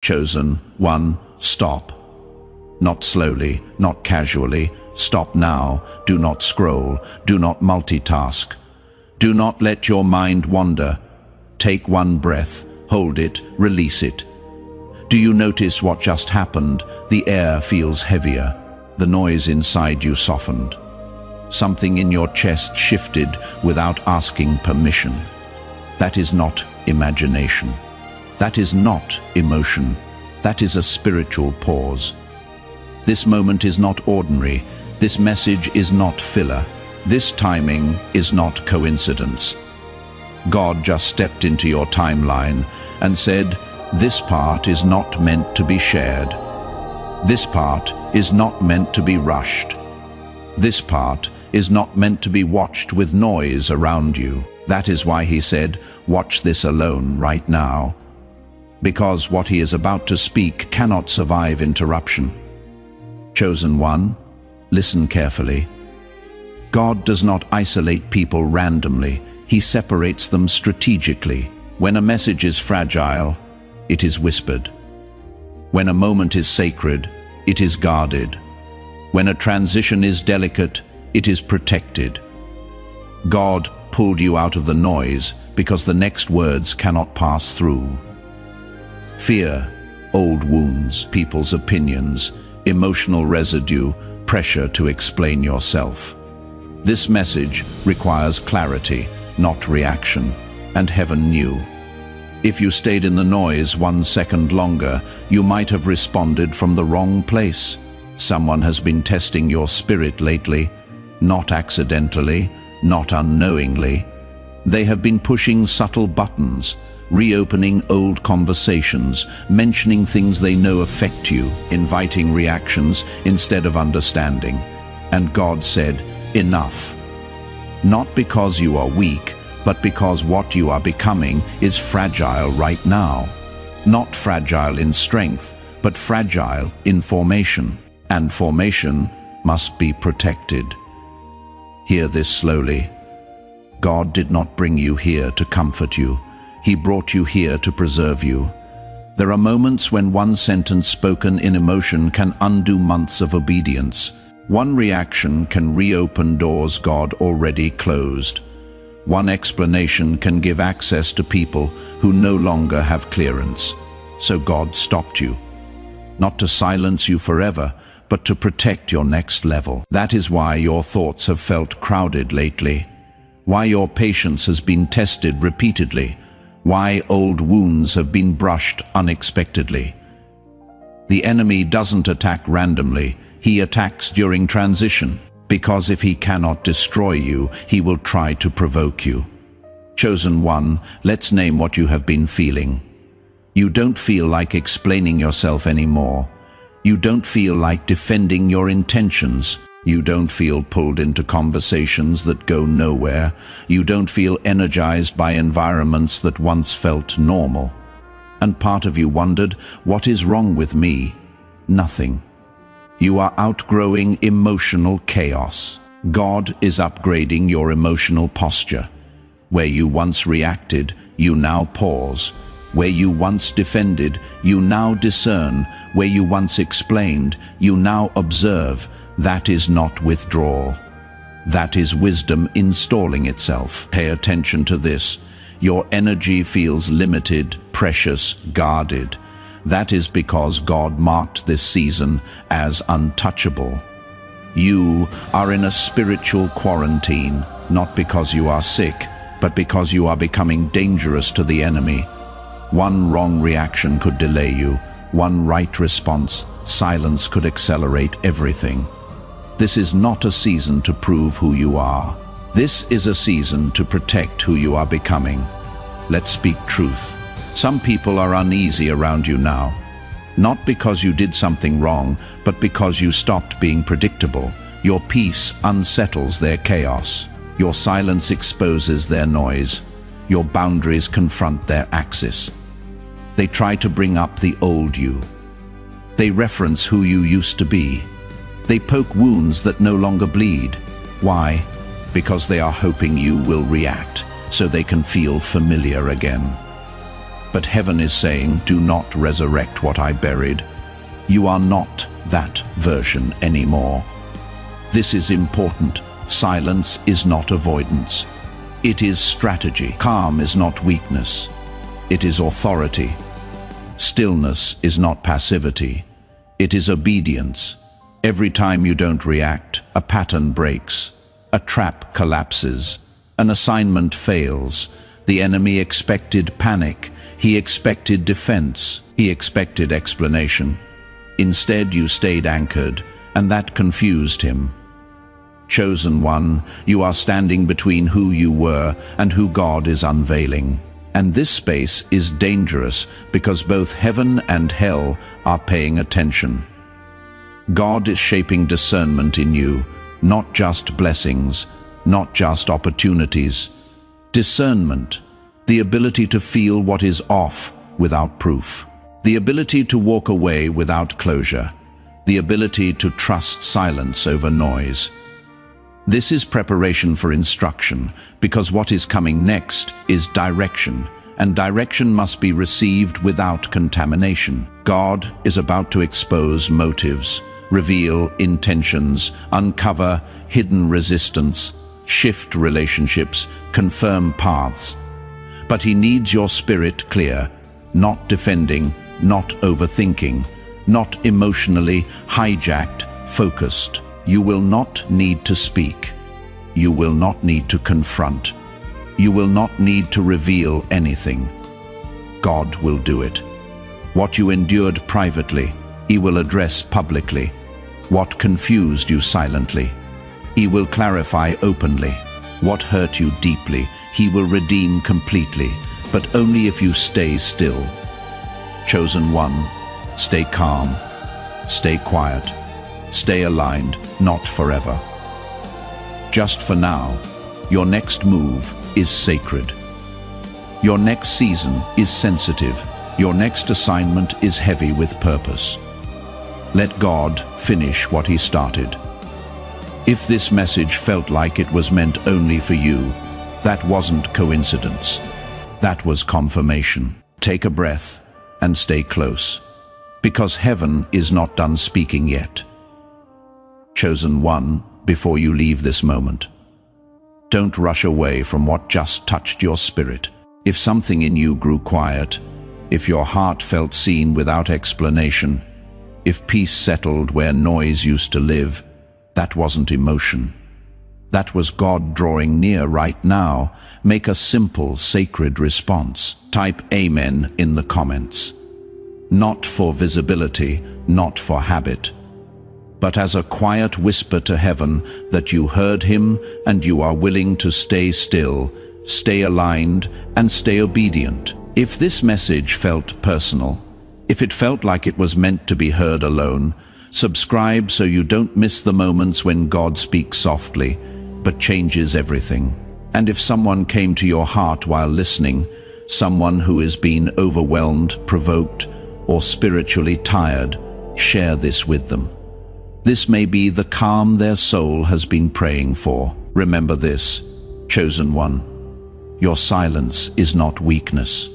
Chosen one, stop. Not slowly, not casually. Stop now. Do not scroll. Do not multitask. Do not let your mind wander. Take one breath, hold it, release it. Do you notice what just happened? The air feels heavier. The noise inside you softened. Something in your chest shifted without asking permission. That is not imagination. That is not emotion. That is a spiritual pause. This moment is not ordinary. This message is not filler. This timing is not coincidence. God just stepped into your timeline and said, this part is not meant to be shared. This part is not meant to be rushed. This part is not meant to be watched with noise around you. That is why he said, watch this alone right now. Because what he is about to speak cannot survive interruption. Chosen one, listen carefully. God does not isolate people randomly. He separates them strategically. When a message is fragile, it is whispered. When a moment is sacred, it is guarded. When a transition is delicate, it is protected. God pulled you out of the noise because the next words cannot pass through. Fear, old wounds, people's opinions, emotional residue, pressure to explain yourself. This message requires clarity, not reaction, and heaven knew. If you stayed in the noise 1 second longer, you might have responded from the wrong place. Someone has been testing your spirit lately, not accidentally, not unknowingly. They have been pushing subtle buttons, reopening old conversations, mentioning things they know affect you, inviting reactions instead of understanding. And God said, enough. Not because you are weak, but because what you are becoming is fragile right now. Not fragile in strength, but fragile in formation. And formation must be protected. Hear this slowly. God did not bring you here to comfort you. He brought you here to preserve you. There are moments when one sentence spoken in emotion can undo months of obedience. One reaction can reopen doors God already closed. One explanation can give access to people who no longer have clearance. So God stopped you. Not to silence you forever, but to protect your next level. That is why your thoughts have felt crowded lately. Why your patience has been tested repeatedly. Why old wounds have been brushed unexpectedly. The enemy doesn't attack randomly. He attacks during transition. Because if he cannot destroy you, he will try to provoke you. Chosen one, let's name what you have been feeling. You don't feel like explaining yourself anymore. You don't feel like defending your intentions. You don't feel pulled into conversations that go nowhere. You don't feel energized by environments that once felt normal. And part of you wondered, what is wrong with me? Nothing. You are outgrowing emotional chaos. God is upgrading your emotional posture. Where you once reacted, you now pause. Where you once defended, you now discern. Where you once explained, you now observe. That is not withdrawal. That is wisdom installing itself. Pay attention to this. Your energy feels limited, precious, guarded. That is because God marked this season as untouchable. You are in a spiritual quarantine, not because you are sick, but because you are becoming dangerous to the enemy. One wrong reaction could delay you. One right response, silence could accelerate everything. This is not a season to prove who you are. This is a season to protect who you are becoming. Let's speak truth. Some people are uneasy around you now. Not because you did something wrong, but because you stopped being predictable. Your peace unsettles their chaos. Your silence exposes their noise. Your boundaries confront their axis. They try to bring up the old you. They reference who you used to be. They poke wounds that no longer bleed. Why? Because they are hoping you will react, so they can feel familiar again. But heaven is saying, do not resurrect what I buried. You are not that version anymore. This is important. Silence is not avoidance. It is strategy. Calm is not weakness. It is authority. Stillness is not passivity. It is obedience. Every time you don't react, a pattern breaks. A trap collapses. An assignment fails. The enemy expected panic. He expected defense. He expected explanation. Instead, you stayed anchored, and that confused him. Chosen one, you are standing between who you were and who God is unveiling. And this space is dangerous because both heaven and hell are paying attention. God is shaping discernment in you, not just blessings, not just opportunities. Discernment, the ability to feel what is off without proof. The ability to walk away without closure. The ability to trust silence over noise. This is preparation for instruction, because what is coming next is direction, and direction must be received without contamination. God is about to expose motives, reveal intentions, uncover hidden resistance, shift relationships, confirm paths. But he needs your spirit clear, not defending, not overthinking, not emotionally hijacked, focused. You will not need to speak. You will not need to confront. You will not need to reveal anything. God will do it. What you endured privately, he will address publicly. What confused you silently, he will clarify openly. What hurt you deeply, he will redeem completely, but only if you stay still. Chosen one, stay calm, stay quiet. Stay aligned, not forever. Just for now, your next move is sacred. Your next season is sensitive. Your next assignment is heavy with purpose. Let God finish what he started. If this message felt like it was meant only for you, that wasn't coincidence. That was confirmation. Take a breath and stay close, because heaven is not done speaking yet. Chosen one, before you leave this moment, don't rush away from what just touched your spirit. If something in you grew quiet, if your heart felt seen without explanation, if peace settled where noise used to live, that wasn't emotion. That was God drawing near right now. Make a simple, sacred response. Type Amen in the comments. Not for visibility, not for habit, but as a quiet whisper to heaven that you heard him and you are willing to stay still, stay aligned, and stay obedient. If this message felt personal, if it felt like it was meant to be heard alone, subscribe so you don't miss the moments when God speaks softly, but changes everything. And if someone came to your heart while listening, someone who has been overwhelmed, provoked, or spiritually tired, share this with them. This may be the calm their soul has been praying for. Remember this, chosen one. Your silence is not weakness.